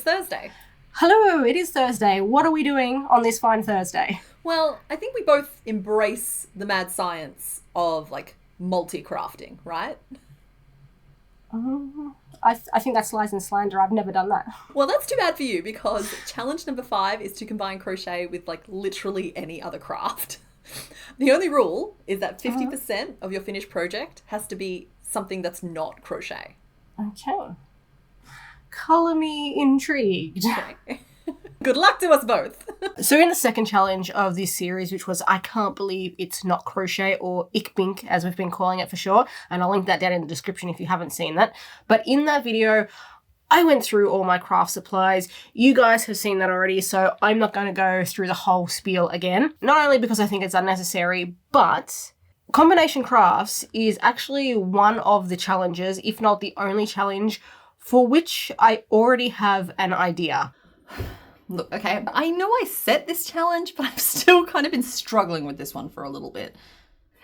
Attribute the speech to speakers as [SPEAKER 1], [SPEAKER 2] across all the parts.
[SPEAKER 1] Thursday.
[SPEAKER 2] Hello, it is Thursday. What are we doing on this fine Thursday?
[SPEAKER 1] Well, I think we both embrace the mad science of, like, multi-crafting, right?
[SPEAKER 2] I think that's lies and slander. I've never done that.
[SPEAKER 1] Well, that's too bad for you, because challenge number 5 is to combine crochet with, like, literally any other craft. The only rule is that 50% of your finished project has to be something that's not crochet.
[SPEAKER 2] Okay. Colour me intrigued.
[SPEAKER 1] Okay. Good luck to us both.
[SPEAKER 2] So in the second challenge of this series, which was I Can't Believe It's Not Crochet, or Ickbink as we've been calling it for short, and I'll link that down in the description if you haven't seen that. But in that video, I went through all my craft supplies. You guys have seen that already, so I'm not going to go through the whole spiel again. Not only because I think it's unnecessary, but combination crafts is actually one of the challenges, if not the only challenge, for which I already have an idea.
[SPEAKER 3] Look, okay, I know I set this challenge, but I've still kind of been struggling with this one for a little bit.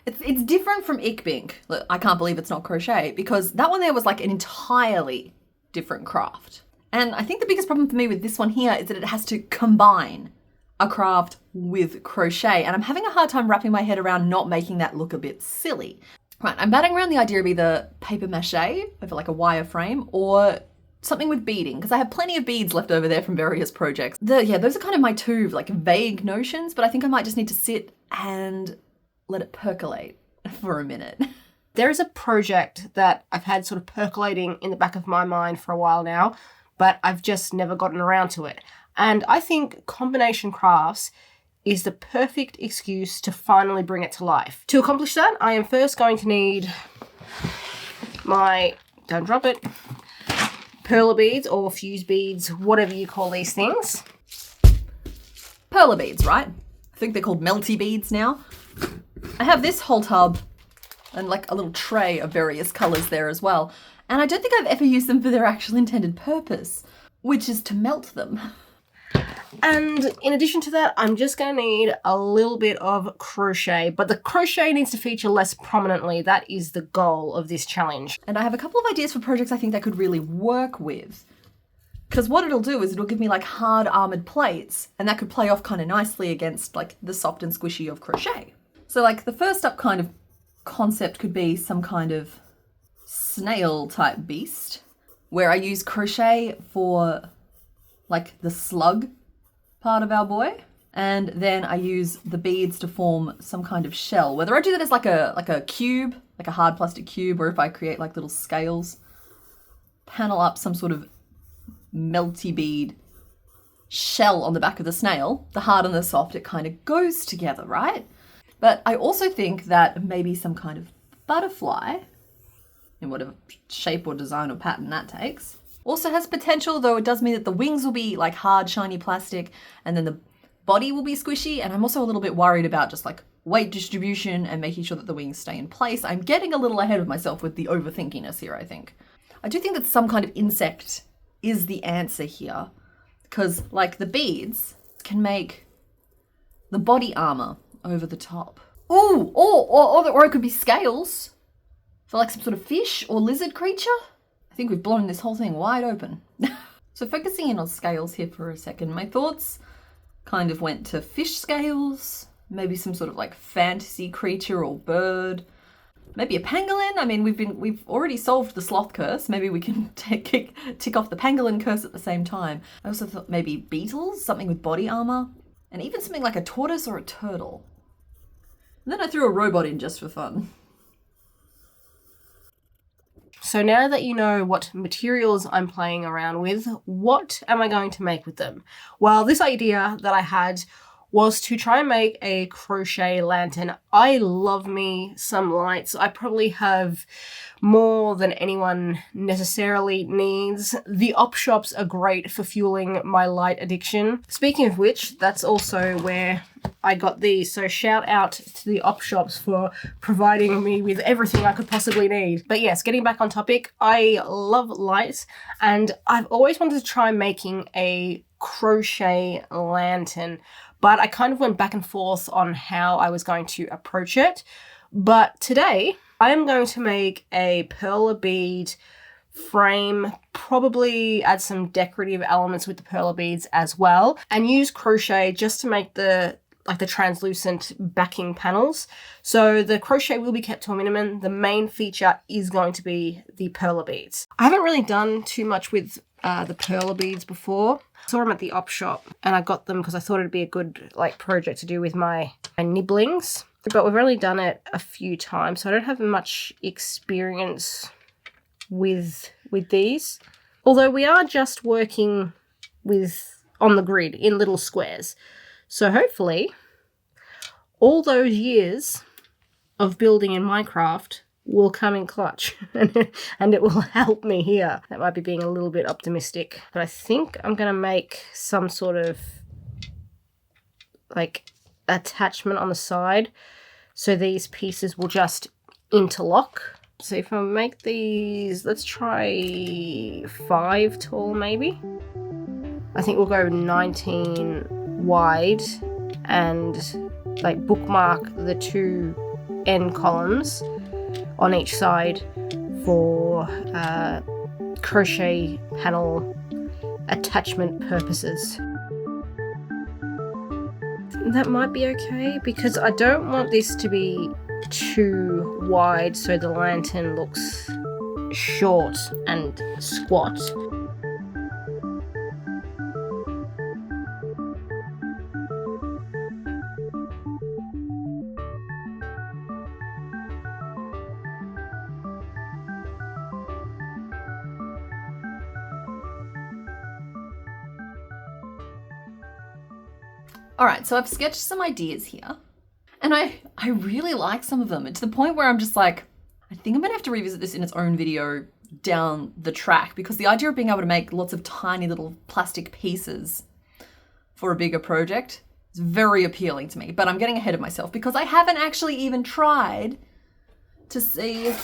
[SPEAKER 3] It's different from Ickbink. Look, I Can't Believe It's Not Crochet, because that one there was like an entirely different craft. And I think the biggest problem for me with this one here is that it has to combine a craft with crochet, and I'm having a hard time wrapping my head around not making that look a bit silly. Right, I'm batting around the idea of either paper mache over like a wire frame or something with beading, because I have plenty of beads left over there from various projects. Those are kind of my two like vague notions, but I think I might just need to sit and let it percolate for a minute.
[SPEAKER 2] There is a project that I've had sort of percolating in the back of my mind for a while now, but I've just never gotten around to it. And I think combination crafts is the perfect excuse to finally bring it to life. To accomplish that, I am first going to need my, don't drop it, perler beads or fuse beads, whatever you call these things.
[SPEAKER 3] Perler beads, right? I think they're called melty beads now. I have this whole tub and like a little tray of various colours there as well. And I don't think I've ever used them for their actual intended purpose, which is to melt them.
[SPEAKER 2] And in addition to that, I'm just going to need a little bit of crochet, but the crochet needs to feature less prominently. That is the goal of this challenge.
[SPEAKER 3] And I have a couple of ideas for projects I think that could really work with. Because what it'll do is it'll give me like hard armoured plates, and that could play off kind of nicely against like the soft and squishy of crochet. So like the first up kind of concept could be some kind of snail type beast, where I use crochet for like the slug part of our boy, and then I use the beads to form some kind of shell. Whether I do that as like a cube, like a hard plastic cube, or if I create like little scales, panel up some sort of melty bead shell on the back of the snail, the hard and the soft, it kind of goes together, right? But I also think that maybe some kind of butterfly, in whatever shape or design or pattern that takes, also has potential, though it does mean that the wings will be like hard, shiny plastic, and then the body will be squishy. And I'm also a little bit worried about just like weight distribution and making sure that the wings stay in place. I'm getting a little ahead of myself with the overthinkiness here, I think. I do think that some kind of insect is the answer here, because like the beads can make the body armor over the top. Ooh, or it could be scales for like some sort of fish or lizard creature. I think we've blown this whole thing wide open. So focusing in on scales here for a second, my thoughts kind of went to fish scales, maybe some sort of like fantasy creature or bird, maybe a pangolin. I mean, we've already solved the sloth curse. Maybe we can tick off the pangolin curse at the same time. I also thought maybe beetles, something with body armor, and even something like a tortoise or a turtle. And then I threw a robot in just for fun.
[SPEAKER 2] So now that you know what materials I'm playing around with, what am I going to make with them? Well, this idea that I had was to try and make a crochet lantern. I love me some lights. I probably have more than anyone necessarily needs. The op shops are great for fueling my light addiction. Speaking of which, that's also where I got these. So shout out to the op shops for providing me with everything I could possibly need. But yes, getting back on topic, I love lights, and I've always wanted to try making a crochet lantern, but I kind of went back and forth on how I was going to approach it. But today I am going to make a perler bead frame, probably add some decorative elements with the perler beads as well, and use crochet just to make the translucent backing panels. So the crochet will be kept to a minimum. The main feature is going to be the perler beads. I haven't really done too much with the perler beads before. I saw them at the op shop and I got them because I thought it'd be a good project to do with my nibblings. But we've only done it a few times, so I don't have much experience with these. Although we are just working on the grid in little squares. So hopefully all those years of building in Minecraft will come in clutch and it will help me here. That might be being a little bit optimistic, but I think I'm going to make some sort of attachment on the side so these pieces will just interlock. So if I make these, let's try 5 tall maybe. I think we'll go 19 wide and bookmark the 2 end columns on each side for crochet panel attachment purposes. That might be okay because I don't want this to be too wide so the lantern looks short and squat.
[SPEAKER 3] All right, so I've sketched some ideas here, and I really like some of them. To the point where I'm just like, I think I'm gonna have to revisit this in its own video down the track, because the idea of being able to make lots of tiny little plastic pieces for a bigger project is very appealing to me. But I'm getting ahead of myself because I haven't actually even tried to see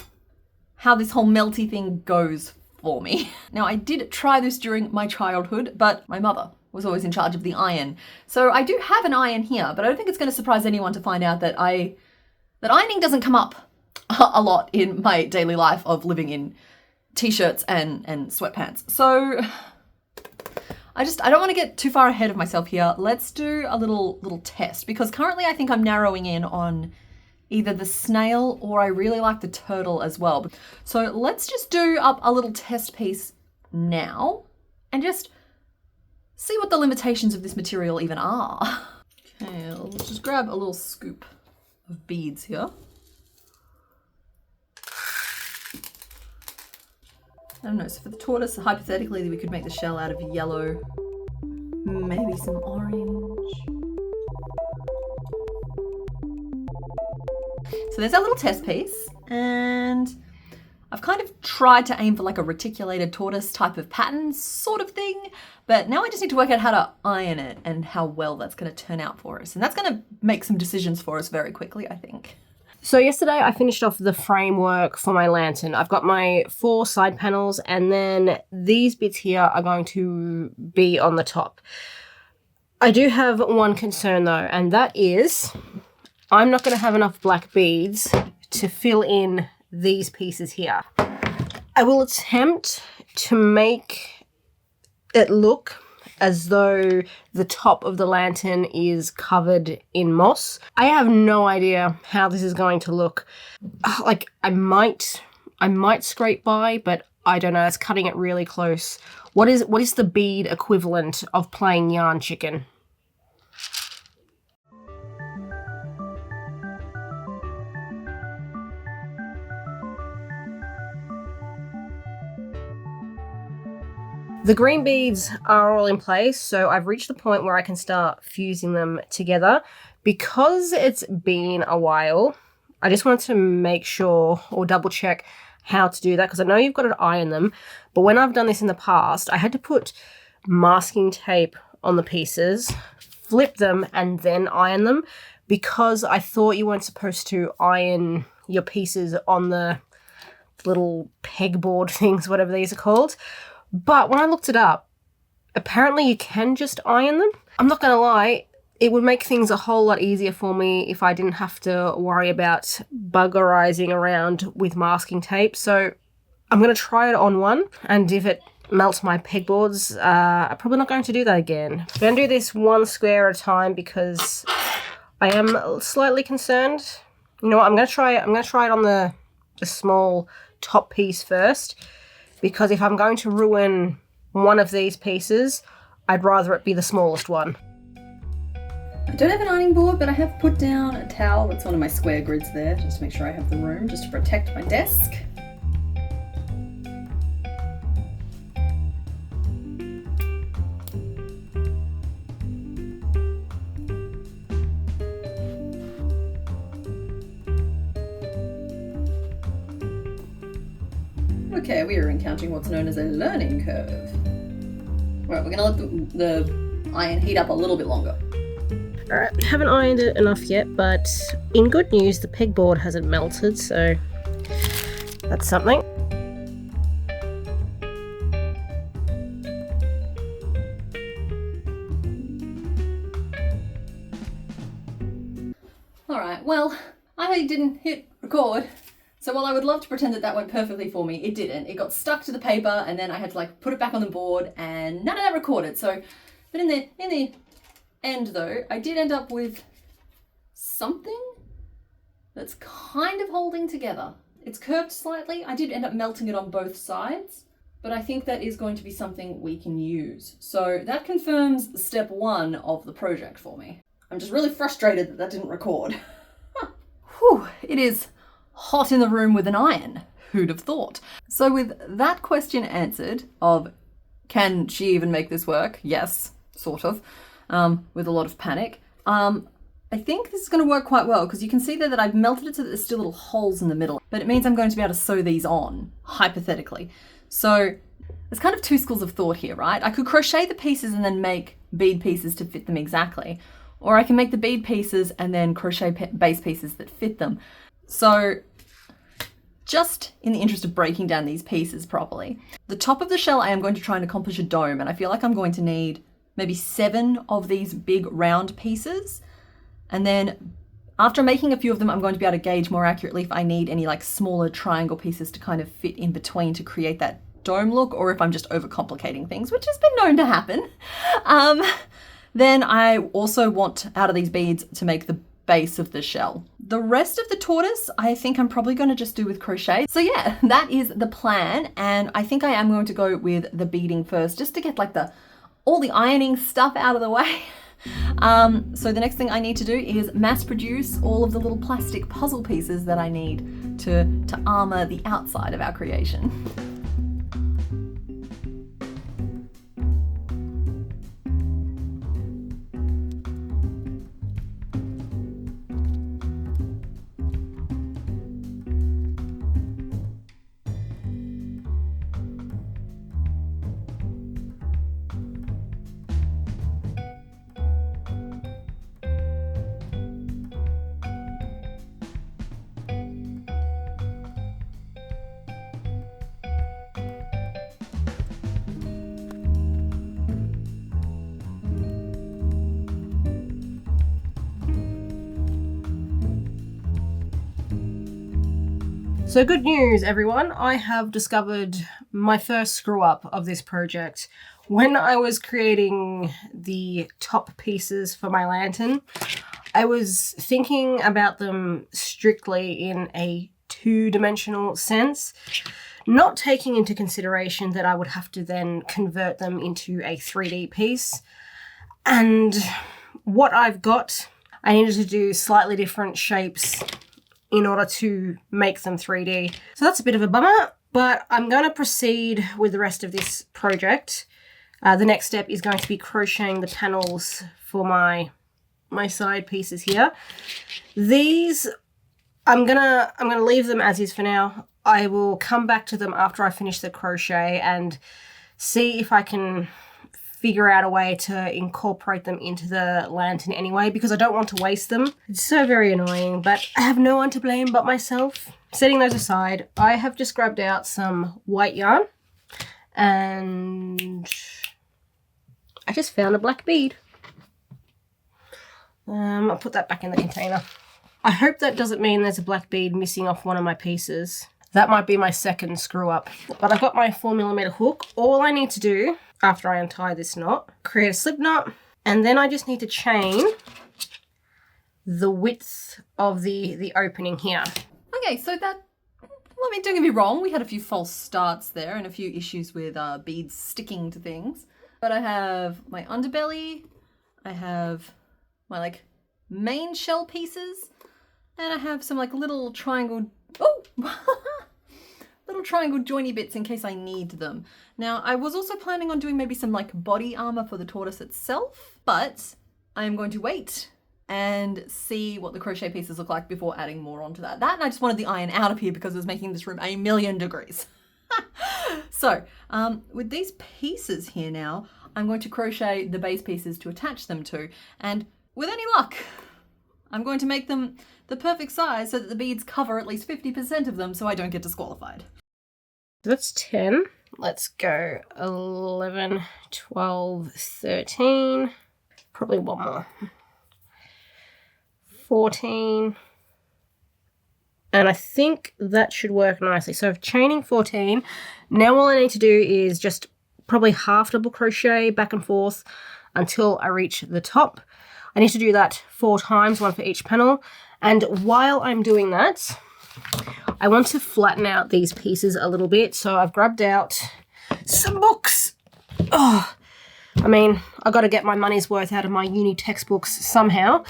[SPEAKER 3] how this whole melty thing goes for me. Now, I did try this during my childhood, but my mother was always in charge of the iron. So I do have an iron here, but I don't think it's going to surprise anyone to find out that ironing doesn't come up a lot in my daily life of living in t-shirts and sweatpants. So I don't want to get too far ahead of myself here. Let's do a little test, because currently I think I'm narrowing in on either the snail or I really like the turtle as well. So let's just do up a little test piece now and just see what the limitations of this material even are. Okay, let's just grab a little scoop of beads here. I don't know, so for the tortoise, hypothetically, we could make the shell out of yellow, maybe some orange. So there's our little test piece, and I've kind of tried to aim for like a reticulated tortoise type of pattern sort of thing, but now I just need to work out how to iron it and how well that's going to turn out for us. And that's going to make some decisions for us very quickly, I think.
[SPEAKER 2] So yesterday I finished off the framework for my lantern. I've got my 4 side panels, and then these bits here are going to be on the top. I do have one concern though, and that is I'm not going to have enough black beads to fill in these pieces here. I will attempt to make it look as though the top of the lantern is covered in moss. I have no idea how this is going to look. Like I might scrape by, but I don't know. It's cutting it really close. What is the bead equivalent of playing yarn chicken? The green beads are all in place, so I've reached the point where I can start fusing them together. Because it's been a while, I just wanted to make sure or double check how to do that, because I know you've got to iron them, but when I've done this in the past, I had to put masking tape on the pieces, flip them, and then iron them, because I thought you weren't supposed to iron your pieces on the little pegboard things, whatever these are called. But when I looked it up, apparently you can just iron them. I'm not going to lie, it would make things a whole lot easier for me if I didn't have to worry about buggerizing around with masking tape. So I'm going to try it on one, and if it melts my pegboards, I'm probably not going to do that again. I'm going to do this one square at a time because I am slightly concerned. You know what, I'm going to try it on the small top piece first, because if I'm going to ruin one of these pieces, I'd rather it be the smallest one.
[SPEAKER 3] I don't have an ironing board, but I have put down a towel. That's one of my square grids there, just to make sure I have the room, just to protect my desk. Okay, we are encountering what's known as a learning curve. Right, we're gonna let the iron heat up a little bit longer.
[SPEAKER 2] Alright, haven't ironed it enough yet, but in good news, the pegboard hasn't melted, so that's something.
[SPEAKER 3] Alright, well, I didn't hit record. So while I would love to pretend that that went perfectly for me, it didn't. It got stuck to the paper, and then I had to like put it back on the board, and none of that recorded. So, but in the end though, I did end up with something that's kind of holding together. It's curved slightly. I did end up melting it on both sides, but I think that is going to be something we can use. So that confirms step 1 of the project for me. I'm just really frustrated that that didn't record. Whew, it is hot in the room with an iron. Who'd have thought? So with that question answered of, can she even make this work? Yes, sort of, with a lot of panic. I think this is going to work quite well, because you can see there that I've melted it so that there's still little holes in the middle, but it means I'm going to be able to sew these on, hypothetically. So there's kind of 2 schools of thought here, right? I could crochet the pieces and then make bead pieces to fit them exactly, or I can make the bead pieces and then crochet base pieces that fit them. So just in the interest of breaking down these pieces properly, the top of the shell I am going to try and accomplish a dome, and I feel like I'm going to need maybe 7 of these big round pieces. And then after making a few of them, I'm going to be able to gauge more accurately if I need any like smaller triangle pieces to kind of fit in between to create that dome look, or if I'm just overcomplicating things, which has been known to happen. Then I also want out of these beads to make the base of the shell. The rest of the tortoise, I think I'm probably going to just do with crochet. So yeah, that is the plan. And I think I am going to go with the beading first, just to get like all the ironing stuff out of the way. So the next thing I need to do is mass produce all of the little plastic puzzle pieces that I need to armor the outside of our creation.
[SPEAKER 2] So good news, everyone. I have discovered my first screw up of this project. When I was creating the top pieces for my lantern, I was thinking about them strictly in a 2-dimensional sense, not taking into consideration that I would have to then convert them into a 3D piece. And what I've got, I needed to do slightly different shapes in order to make them 3D. So that's a bit of a bummer, but I'm going to proceed with the rest of this project. The next step is going to be crocheting the panels for my side pieces here. These, I'm gonna leave them as is for now. I will come back to them after I finish the crochet and see if I can figure out a way to incorporate them into the lantern anyway, because I don't want to waste them. It's so very annoying, but I have no one to blame but myself. Setting those aside, I have just grabbed out some white yarn and I just found a black bead. I'll put that back in the container. I hope that doesn't mean there's a black bead missing off one of my pieces. That might be my second screw up. But I've got my 4mm hook. All I need to do after I untie this knot, create a slip knot, and then I just need to chain the width of the opening here.
[SPEAKER 3] Okay, so that, I mean, don't get me wrong, we had a few false starts there and a few issues with beads sticking to things. But I have my underbelly, I have my like main shell pieces, and I have some like little triangle, little triangle joiny bits in case I need them. Now, I was also planning on doing maybe some like body armor for the tortoise itself, but I am going to wait and see what the crochet pieces look like before adding more onto that. That and I just wanted the iron out of here because it was making this room 1,000,000 degrees. So, with these pieces here now, I'm going to crochet the base pieces to attach them to, and with any luck, I'm going to make them the perfect size so that the beads cover at least 50% of them so I don't get disqualified.
[SPEAKER 2] That's 10. Let's go 11, 12, 13. Probably one more. 14. And I think that should work nicely. So chaining 14. Now all I need to do is just probably half double crochet back and forth until I reach the top. I need to do that 4 times, one for each panel. And while I'm doing that, I want to flatten out these pieces a little bit. So I've grabbed out some books. Oh, I mean, I've got to get my money's worth out of my uni textbooks somehow.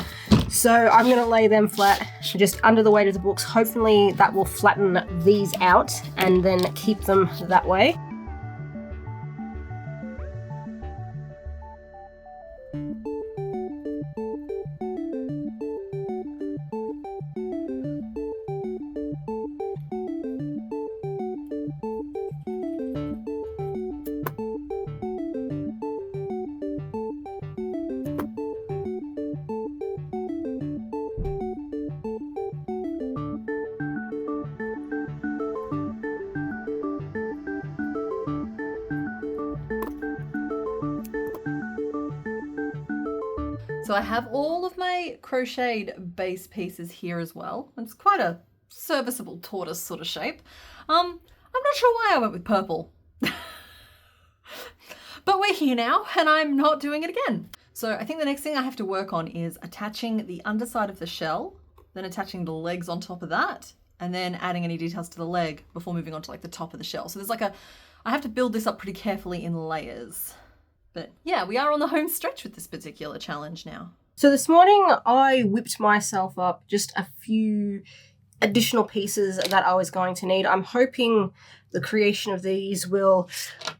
[SPEAKER 2] So I'm going to lay them flat just under the weight of the books. Hopefully that will flatten these out and then keep them that way.
[SPEAKER 3] So I have all of my crocheted base pieces here as well. It's quite a serviceable tortoise sort of shape. I'm not sure why I went with purple. But we're here now and I'm not doing it again. So I think the next thing I have to work on is attaching the underside of the shell, then attaching the legs on top of that, and then adding any details to the leg before moving on to like the top of the shell. So there's like I have to build this up pretty carefully in layers. But yeah, we are on the home stretch with this particular challenge now.
[SPEAKER 2] So this morning I whipped myself up just a few additional pieces that I was going to need. I'm hoping the creation of these will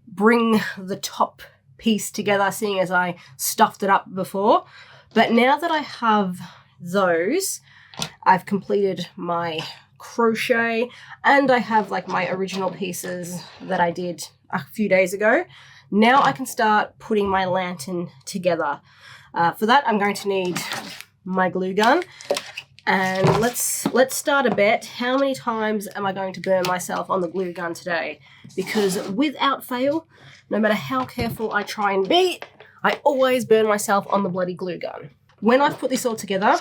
[SPEAKER 2] bring the top piece together, seeing as I stuffed it up before. But now that I have those, I've completed my crochet and I have like my original pieces that I did a few days ago. Now I can start putting my lantern together. For that, I'm going to need my glue gun. And let's start a bet. How many times am I going to burn myself on the glue gun today? Because without fail, no matter how careful I try and be, I always burn myself on the bloody glue gun. When I've put this all together,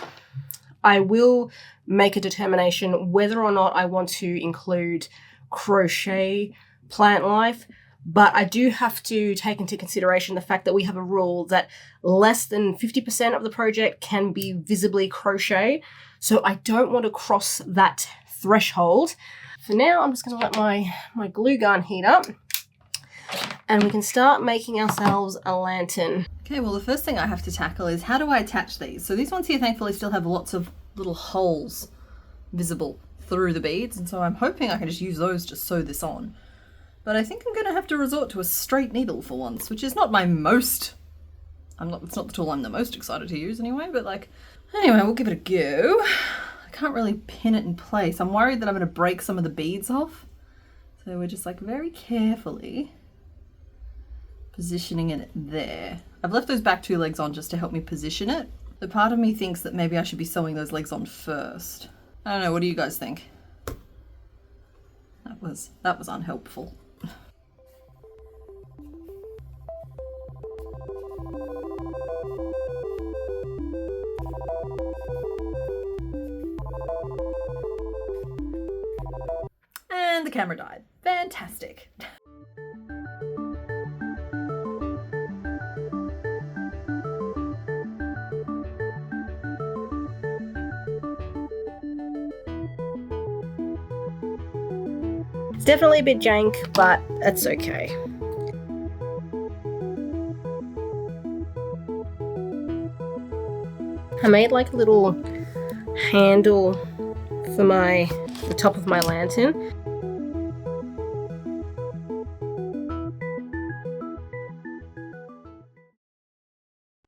[SPEAKER 2] I will make a determination whether or not I want to include crochet plant life. But I do have to take into consideration the fact that we have a rule that less than 50% of the project can be visibly crochet. So I don't want to cross that threshold. For now, I'm just going to let my glue gun heat up and we can start making ourselves a lantern.
[SPEAKER 3] Okay, well, the first thing I have to tackle is how do I attach these? So these ones here, thankfully, still have lots of little holes visible through the beads. And so I'm hoping I can just use those to sew this on. But I think I'm going to have to resort to a straight needle for once, which is not my most... it's not the tool I'm the most excited to use anyway, but like... Anyway, we'll give it a go. I can't really pin it in place. I'm worried that I'm going to break some of the beads off. So we're just like very carefully positioning it there. I've left those back 2 legs on just to help me position it. But part of me thinks that maybe I should be sewing those legs on first. I don't know, what do you guys think? That was unhelpful. And And the camera died. Fantastic.
[SPEAKER 2] It's definitely a bit jank, but it's okay. I made like a little handle for the top of my lantern.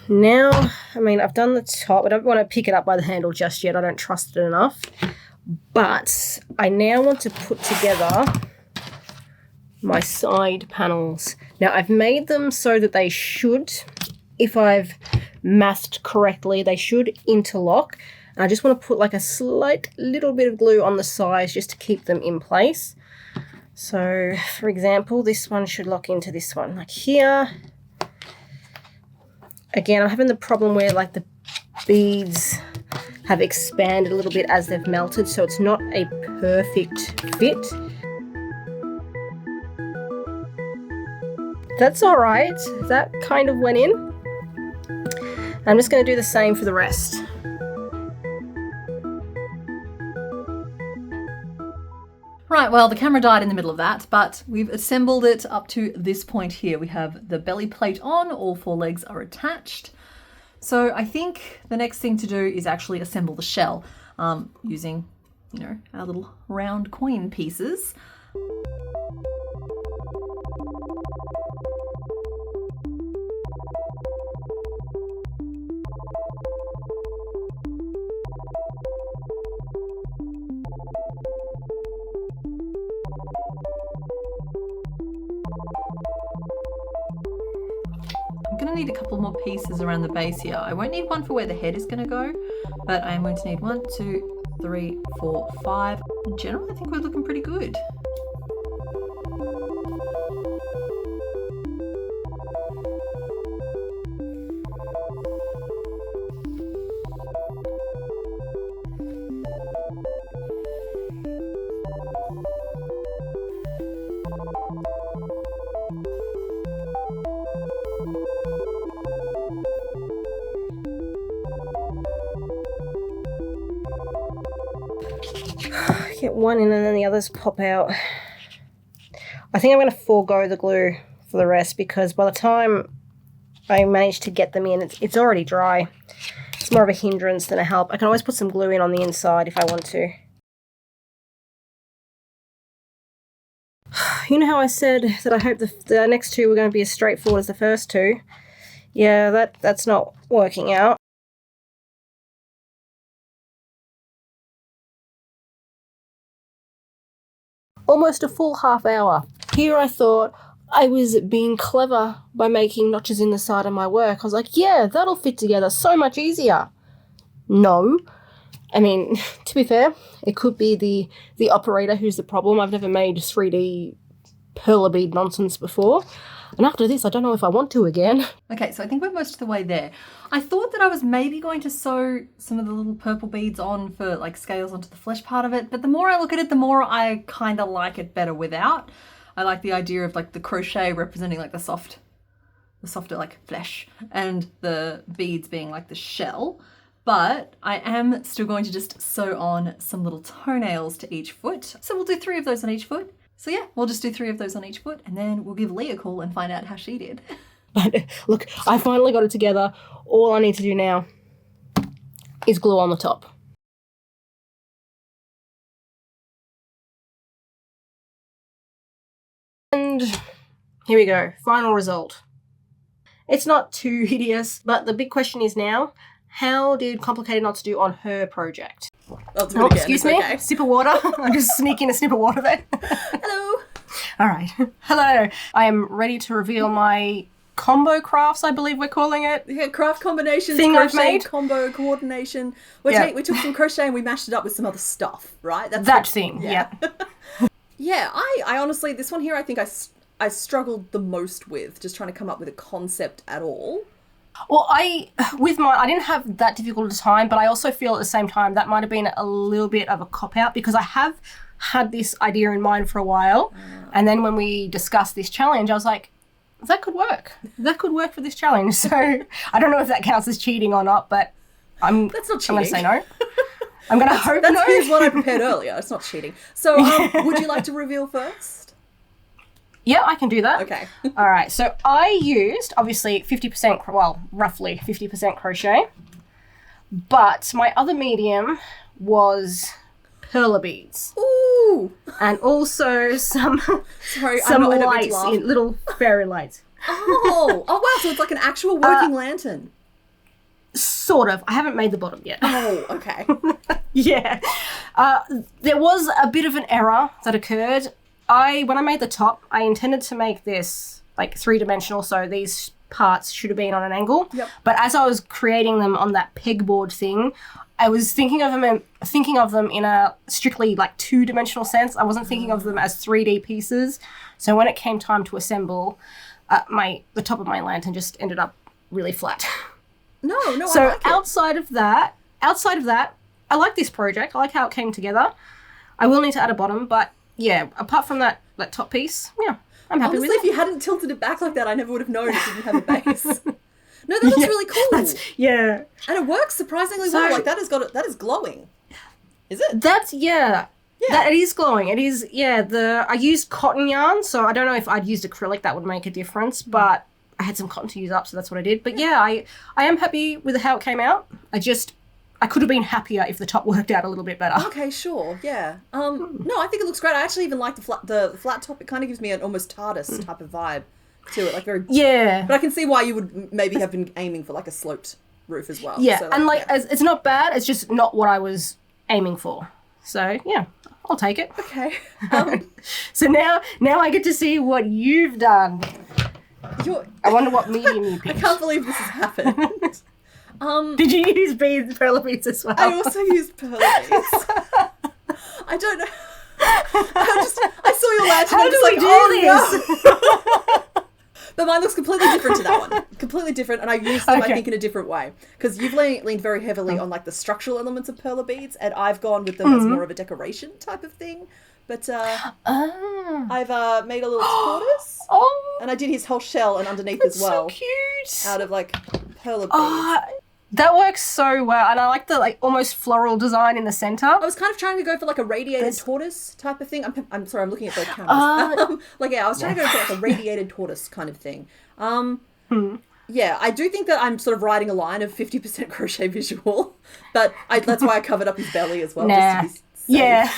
[SPEAKER 2] Now, I mean, I've done the top. I don't want to pick it up by the handle just yet. I don't trust it enough. But I now want to put together my side panels. Now, I've made them so that they should, if I've masked correctly, they should interlock. And I just want to put like a slight little bit of glue on the sides just to keep them in place. So, for example, this one should lock into this one, like here. Again, I'm having the problem where like the beads have expanded a little bit as they've melted, so it's not a perfect fit. That's all right. That kind of went in. I'm just going to do the same for the rest.
[SPEAKER 3] Right, well, the camera died in the middle of that, but we've assembled it up to this point here. We have the belly plate on, all 4 legs are attached. So I think the next thing to do is actually assemble the shell using, you know, our little round coin pieces. I'm going to need a couple more pieces around the base here. I won't need one for where the head is going to go, but I'm going to need 1, 2, 3, 4, 5. In general, I think we're looking pretty good.
[SPEAKER 2] Get one in and then the others pop out. I think I'm going to forego the glue for the rest because by the time I manage to get them in, it's already dry. It's more of a hindrance than a help. I can always put some glue in on the inside if I want to. You know how I said that I hope the next 2 were going to be as straightforward as the first 2? Yeah, that's not working out. Almost a full half hour. Here I thought I was being clever by making notches in the side of my work. I was like, yeah, that'll fit together so much easier. No. I mean, to be fair, it could be the operator who's the problem. I've never made 3D perla bead nonsense before. And after this, I don't know if I want to again.
[SPEAKER 3] Okay, so I think we're most of the way there. I thought that I was maybe going to sew some of the little purple beads on for like scales onto the flesh part of it, but the more I look at it, the more I kind of like it better without. I like the idea of like the crochet representing like the softer like flesh and the beads being like the shell. But I am still going to just sew on some little toenails to each foot. So we'll do 3 of those on each foot. So yeah, we'll just do 3 of those on each foot and then we'll give Leigh a call and find out how she did.
[SPEAKER 2] But look, I finally got it together. All I need to do now is glue on the top. And here we go, final result. It's not too hideous, but the big question is now, how did Complicated Knots do on her project?
[SPEAKER 1] I'll do it again.
[SPEAKER 2] Excuse me,
[SPEAKER 1] Okay.
[SPEAKER 2] sip of water. I'm just sneaking a sip of water there.
[SPEAKER 1] Hello.
[SPEAKER 2] All right, hello. I am ready to reveal my combo crafts, I believe we're calling it.
[SPEAKER 1] Yeah, craft combinations,
[SPEAKER 2] Thing I've
[SPEAKER 1] crochet,
[SPEAKER 2] made.
[SPEAKER 1] combo, coordination. We took some crochet and we mashed it up with some other stuff, right?
[SPEAKER 2] That thing, yeah.
[SPEAKER 1] Yeah, I honestly, this one here, I think I struggled the most with, just trying to come up with a concept at all.
[SPEAKER 2] Well, with mine, I didn't have that difficult a time, but I also feel at the same time that might have been a little bit of a cop-out because I have had this idea in mind for a while. And then when we discussed this challenge, I was like, that could work. That could work for this challenge. So I don't know if that counts as cheating or not, but
[SPEAKER 1] That's not cheating.
[SPEAKER 2] I'm going to say no. I'm going to hope
[SPEAKER 1] That's
[SPEAKER 2] no.
[SPEAKER 1] here's what I prepared earlier. It's not cheating. So would you like to reveal first?
[SPEAKER 2] Yeah, I can do that.
[SPEAKER 1] Okay.
[SPEAKER 2] All right. So I used, obviously, 50%, well, roughly 50% crochet. But my other medium was perla beads.
[SPEAKER 1] Ooh.
[SPEAKER 2] And also some
[SPEAKER 1] Sorry,
[SPEAKER 2] some
[SPEAKER 1] I don't mean to
[SPEAKER 2] lights,
[SPEAKER 1] laugh.
[SPEAKER 2] little fairy lights.
[SPEAKER 1] Oh wow, so it's like an actual working lantern.
[SPEAKER 2] Sort of. I haven't made the bottom yet.
[SPEAKER 1] Oh, okay.
[SPEAKER 2] Yeah. There was a bit of an error that occurred. When I made the top, I intended to make this like 3-dimensional, so these parts should have been on an angle.
[SPEAKER 1] Yep.
[SPEAKER 2] But as I was creating them on that pegboard thing, I was thinking of them in a strictly like 2-dimensional sense. I wasn't thinking of them as 3D pieces. So when it came time to assemble, the top of my lantern just ended up really flat.
[SPEAKER 1] No,
[SPEAKER 2] So
[SPEAKER 1] I like it.
[SPEAKER 2] outside of that, I like this project. I like how it came together. I will need to add a bottom, but yeah, apart from that top piece, yeah, I'm happy
[SPEAKER 1] Honestly,
[SPEAKER 2] with
[SPEAKER 1] if
[SPEAKER 2] it.
[SPEAKER 1] you hadn't tilted it back like that, I never would have known it didn't have a base. No, that looks really cool.
[SPEAKER 2] Yeah.
[SPEAKER 1] And it works surprisingly well. Like that is glowing. Is it?
[SPEAKER 2] That it is glowing. It is, I used cotton yarn, so I don't know if I'd used acrylic, that would make a difference, but I had some cotton to use up, so that's what I did. But yeah, I am happy with how it came out. I could have been happier if the top worked out a little bit better.
[SPEAKER 1] Okay, sure, yeah. No, I think it looks great. I actually even like the flat top. It kind of gives me an almost TARDIS type of vibe to it, like very.
[SPEAKER 2] Yeah.
[SPEAKER 1] But I can see why you would maybe have been aiming for like a sloped roof as well.
[SPEAKER 2] Yeah,
[SPEAKER 1] So,
[SPEAKER 2] and it's not bad. It's just not what I was aiming for. So yeah, I'll take it.
[SPEAKER 1] Okay.
[SPEAKER 2] So now I get to see what you've done. I wonder what medium you
[SPEAKER 1] I
[SPEAKER 2] picked.
[SPEAKER 1] can't believe this has happened.
[SPEAKER 2] Did you use perla beads as well?
[SPEAKER 1] I also used pearl beads. I don't know. I saw your lantern.
[SPEAKER 2] How
[SPEAKER 1] I'm
[SPEAKER 2] do
[SPEAKER 1] just
[SPEAKER 2] we
[SPEAKER 1] like,
[SPEAKER 2] do
[SPEAKER 1] oh, no. But mine looks completely different to that one. Completely different, and I used them, I
[SPEAKER 2] Okay.
[SPEAKER 1] think, in a different way. Because you've leaned very heavily on like the structural elements of perla beads, and I've gone with them as more of a decoration type of thing. But I've made a little tortoise, and I did his whole shell and underneath as well,
[SPEAKER 2] so cute.
[SPEAKER 1] out of like perla beads.
[SPEAKER 2] That works so well, and I like the like almost floral design in the center.
[SPEAKER 1] I was kind of trying to go for like a radiated tortoise type of thing. I'm sorry, I'm looking at both cameras. I was trying to go for like a radiated tortoise kind of thing. Yeah, I do think that I'm sort of riding a line of 50% crochet visual, but that's why I covered up his belly as well.
[SPEAKER 2] Nah.
[SPEAKER 1] Just to be safe.
[SPEAKER 2] Yeah.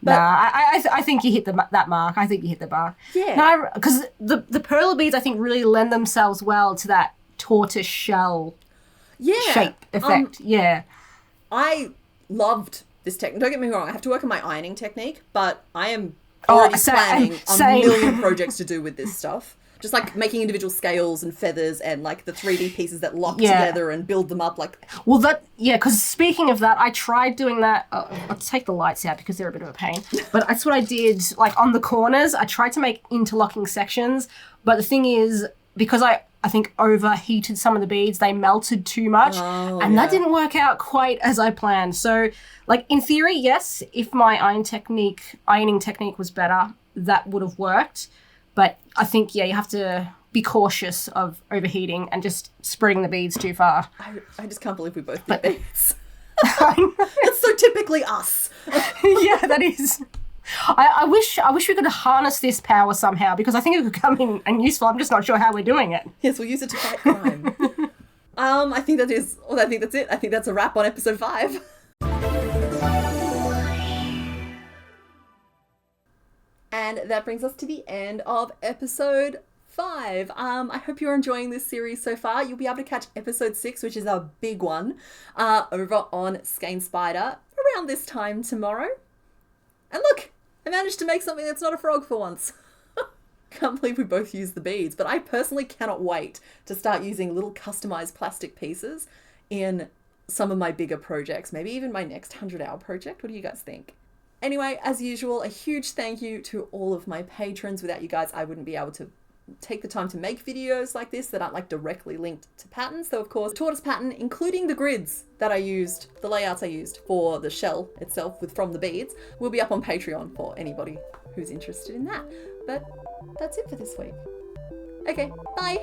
[SPEAKER 2] I think you hit that mark. I think you hit the mark.
[SPEAKER 1] Yeah.
[SPEAKER 2] No, because the perla beads I think really lend themselves well to that tortoise shell shape effect. Yeah.
[SPEAKER 1] I loved this technique. Don't get me wrong, I have to work on my ironing technique, but I am already planning a million projects to do with this stuff. Just like making individual scales and feathers and like the 3D pieces that lock together and build them up like...
[SPEAKER 2] Well, because speaking of that, I tried doing that. I'll take the lights out because they're a bit of a pain. But that's what I did, like on the corners. I tried to make interlocking sections. But the thing is, because I think overheated some of the beads, they melted too much. And that didn't work out quite as I planned. So, like, in theory, yes, if my ironing technique was better, that would have worked. But I think, you have to be cautious of overheating and just spreading the beads too far.
[SPEAKER 1] I just can't believe we both did beads. That's so typically us.
[SPEAKER 2] Yeah, that is. I wish we could harness this power somehow, because I think it could come in and useful. I'm just not sure how we're doing it.
[SPEAKER 1] Yes, we'll use it to fight crime. I think that's it. I think that's a wrap on episode 5. And that brings us to the end of episode 5. I hope you're enjoying this series so far. You'll be able to catch episode 6, which is our big one, over on Skein Spider around this time tomorrow. And look, I managed to make something that's not a frog for once. Can't believe we both used the beads, but I personally cannot wait to start using little customized plastic pieces in some of my bigger projects, maybe even my next 100-hour project. What do you guys think? Anyway, as usual, a huge thank you to all of my patrons. Without you guys, I wouldn't be able to take the time to make videos like this that aren't like directly linked to patterns. So of course, tortoise pattern, including the grids that I used, the layouts I used for the shell itself from the beads, will be up on Patreon for anybody who's interested in that. But that's it for this week. Okay, bye.